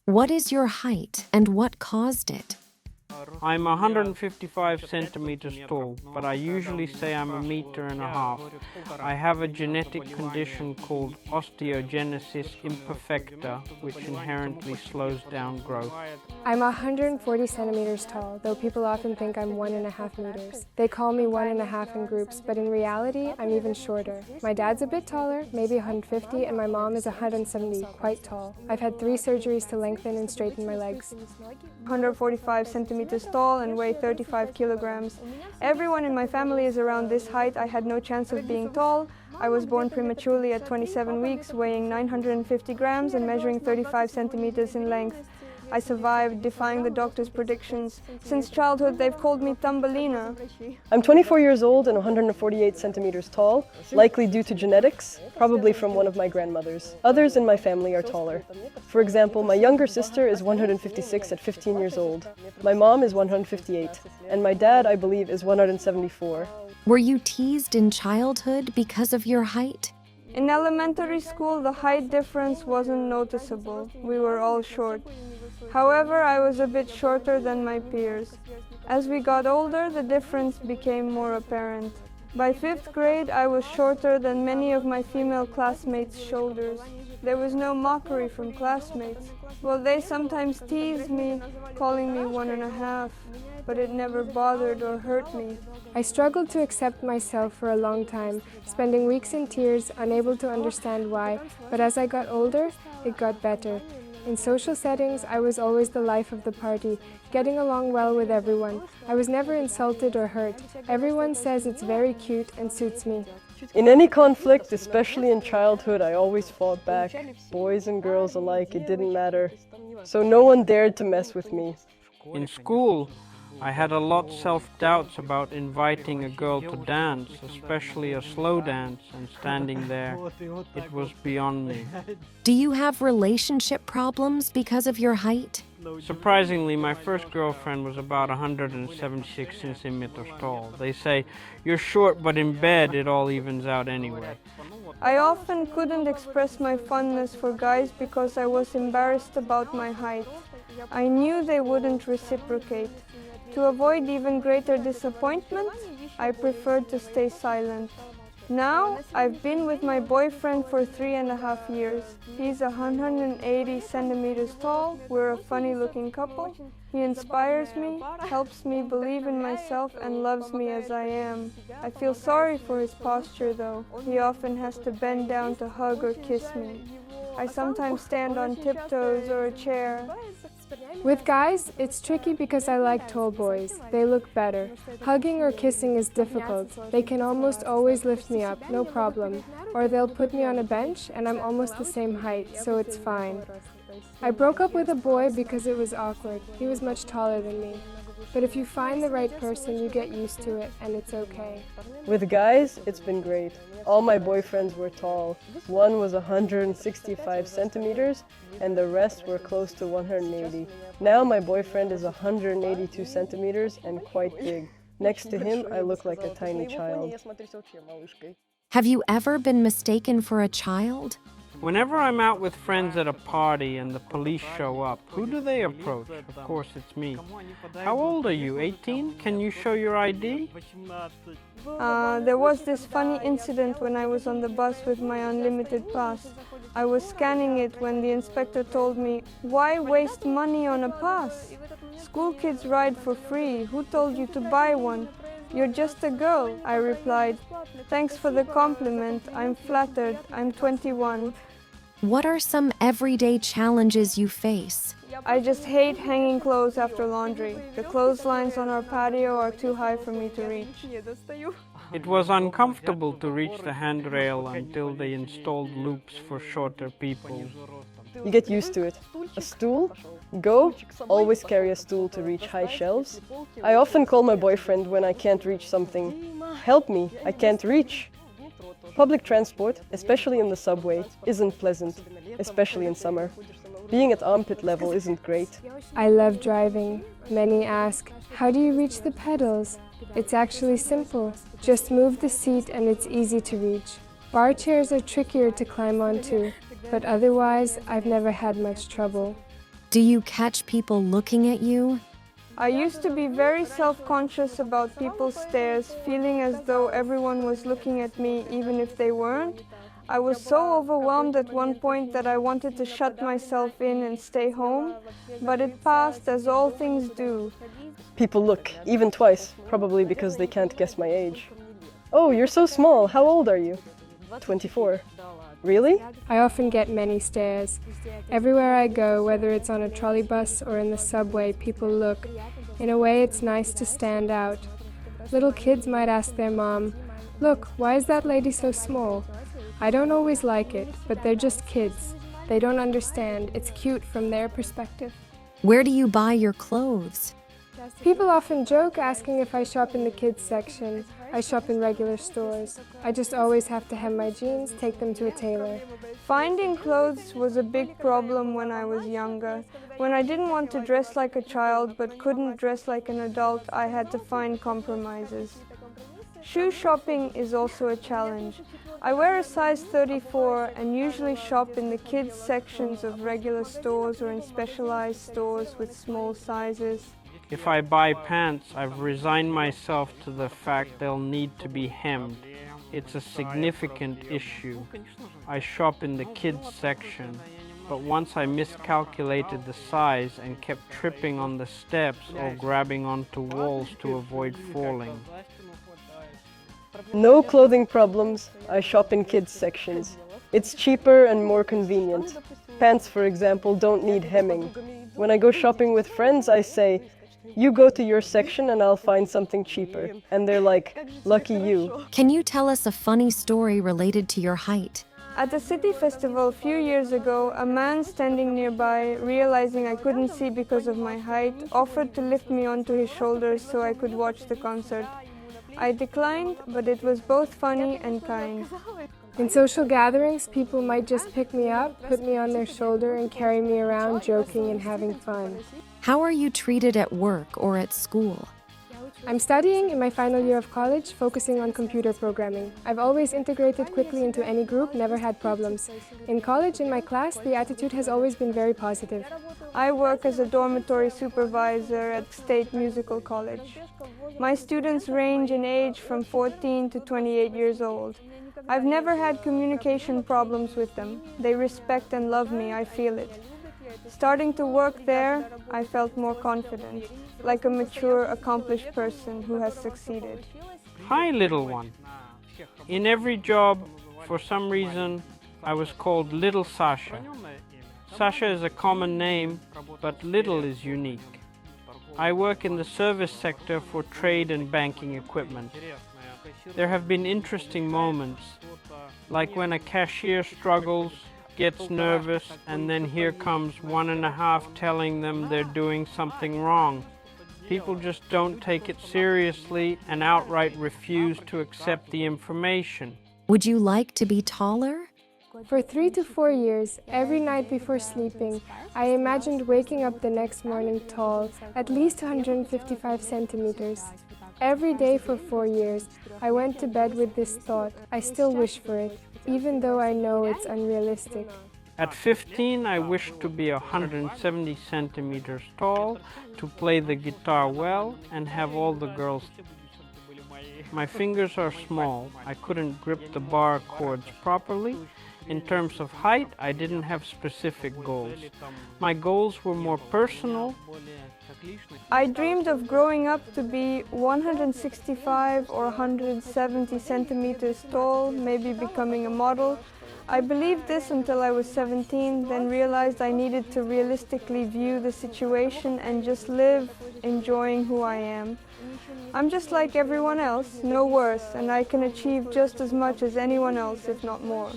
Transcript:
What is your height and what caused it? I'm 155 centimeters tall, but I usually say I'm a meter and a half. I have a genetic condition called osteogenesis imperfecta, which inherently slows down growth. I'm 140 centimeters tall, though people often think I'm 1.5 meters. They call me 1.5 in groups, but in reality, I'm even shorter. My dad's a bit taller, maybe 150, and my mom is 170, quite tall. I've had 3 surgeries to lengthen and straighten my legs. 145 centimeters tall and weigh 35 kilograms. Everyone in my family is around this height. I had no chance of being tall. I was born prematurely at 27 weeks, weighing 950 grams and measuring 35 centimeters in length. I survived, defying the doctor's predictions. Since childhood, they've called me Thumbelina. I'm 24 years old and 148 centimeters tall, likely due to genetics, probably from one of my grandmothers. Others in my family are taller. For example, my younger sister is 156 at 15 years old. My mom is 158, and my dad, I believe, is 174. Were you teased in childhood because of your height? In elementary school, the height difference wasn't noticeable. We were all short. However, I was a bit shorter than my peers. As we got older, the difference became more apparent. By 5th grade, I was shorter than many of my female classmates' shoulders. There was no mockery from classmates. Well, they sometimes teased me, calling me 1.5, but it never bothered or hurt me. I struggled to accept myself for a long time, spending weeks in tears, unable to understand why, but as I got older, it got better. In social settings, I was always the life of the party, getting along well with everyone. I was never insulted or hurt. Everyone says it's very cute and suits me. In any conflict, especially in childhood, I always fought back. Boys and girls alike, it didn't matter. So no one dared to mess with me. In school, I had a lot self-doubts about inviting a girl to dance, especially a slow dance, and standing there. It was beyond me. Do you have relationship problems because of your height? Surprisingly, my first girlfriend was about 176 centimeters tall. They say, you're short, but in bed it all evens out anyway. I often couldn't express my fondness for guys because I was embarrassed about my height. I knew they wouldn't reciprocate. To avoid even greater disappointment, I preferred to stay silent. Now, I've been with my boyfriend for 3.5 years. He's 180 centimeters tall. We're a funny-looking couple. He inspires me, helps me believe in myself, and loves me as I am. I feel sorry for his posture, though. He often has to bend down to hug or kiss me. I sometimes stand on tiptoes or a chair. With guys, it's tricky because I like tall boys. They look better. Hugging or kissing is difficult. They can almost always lift me up, no problem. Or they'll put me on a bench and I'm almost the same height, so it's fine. I broke up with a boy because it was awkward. He was much taller than me. But if you find the right person, you get used to it, and it's okay. With guys, it's been great. All my boyfriends were tall. One was 165 centimeters, and the rest were close to 180. Now my boyfriend is 182 centimeters and quite big. Next to him, I look like a tiny child. Have you ever been mistaken for a child? Whenever I'm out with friends at a party and the police show up, who do they approach? Of course, it's me. How old are you, 18? Can you show your ID? There was this funny incident when I was on the bus with my unlimited pass. I was scanning it when the inspector told me, "Why waste money on a pass? School kids ride for free. Who told you to buy one? You're just a girl," I replied. "Thanks for the compliment. I'm flattered. I'm 21. What are some everyday challenges you face? I just hate hanging clothes after laundry. The clotheslines on our patio are too high for me to reach. It was uncomfortable to reach the handrail until they installed loops for shorter people. You get used to it. A stool? Go. Always carry a stool to reach high shelves. I often call my boyfriend when I can't reach something. Help me, I can't reach. Public transport, especially in the subway, isn't pleasant, especially in summer. Being at armpit level isn't great. I love driving. Many ask, how do you reach the pedals? It's actually simple. Just move the seat and it's easy to reach. Bar chairs are trickier to climb onto, but otherwise I've never had much trouble. Do you catch people looking at you? I used to be very self-conscious about people's stares, feeling as though everyone was looking at me even if they weren't. I was so overwhelmed at one point that I wanted to shut myself in and stay home, but it passed as all things do. People look, even twice, probably because they can't guess my age. Oh, you're so small. How old are you? 24. Really? I often get many stares. Everywhere I go, whether it's on a trolley bus or in the subway, people look. In a way, it's nice to stand out. Little kids might ask their mom, "Look, why is that lady so small?" I don't always like it, but they're just kids. They don't understand. It's cute from their perspective. Where do you buy your clothes? People often joke asking if I shop in the kids section. I shop in regular stores. I just always have to hem my jeans, take them to a tailor. Finding clothes was a big problem when I was younger. When I didn't want to dress like a child but couldn't dress like an adult, I had to find compromises. Shoe shopping is also a challenge. I wear a size 34 and usually shop in the kids sections of regular stores or in specialized stores with small sizes. If I buy pants, I've resigned myself to the fact they'll need to be hemmed. It's a significant issue. I shop in the kids section, but once I miscalculated the size and kept tripping on the steps or grabbing onto walls to avoid falling. No clothing problems. I shop in kids sections. It's cheaper and more convenient. Pants, for example, don't need hemming. When I go shopping with friends, I say, "You go to your section and I'll find something cheaper." And they're like, "Lucky you." Can you tell us a funny story related to your height? At a city festival a few years ago, a man standing nearby, realizing I couldn't see because of my height, offered to lift me onto his shoulders so I could watch the concert. I declined, but it was both funny and kind. In social gatherings, people might just pick me up, put me on their shoulder, and carry me around, joking and having fun. How are you treated at work or at school? I'm studying in my final year of college, focusing on computer programming. I've always integrated quickly into any group, never had problems. In college, in my class, the attitude has always been very positive. I work as a dormitory supervisor at State Musical College. My students range in age from 14 to 28 years old. I've never had communication problems with them. They respect and love me, I feel it. Starting to work there, I felt more confident, like a mature, accomplished person who has succeeded. Hi, little one. In every job, for some reason, I was called Little Sasha. Sasha is a common name, but Little is unique. I work in the service sector for trade and banking equipment. There have been interesting moments, like when a cashier struggles, gets nervous, and then here comes 1.5 telling them they're doing something wrong. People just don't take it seriously and outright refuse to accept the information. Would you like to be taller? For 3 to 4 years, every night before sleeping, I imagined waking up the next morning tall, at least 155 centimeters. Every day for 4 years, I went to bed with this thought. I still wish for it, even though I know it's unrealistic. At 15, I wished to be 170 centimeters tall, to play the guitar well, and have all the girls. My fingers are small. I couldn't grip the bar chords properly. In terms of height, I didn't have specific goals. My goals were more personal. I dreamed of growing up to be 165 or 170 centimeters tall, maybe becoming a model. I believed this until I was 17, then realized I needed to realistically view the situation and just live, enjoying who I am. I'm just like everyone else, no worse, and I can achieve just as much as anyone else, if not more.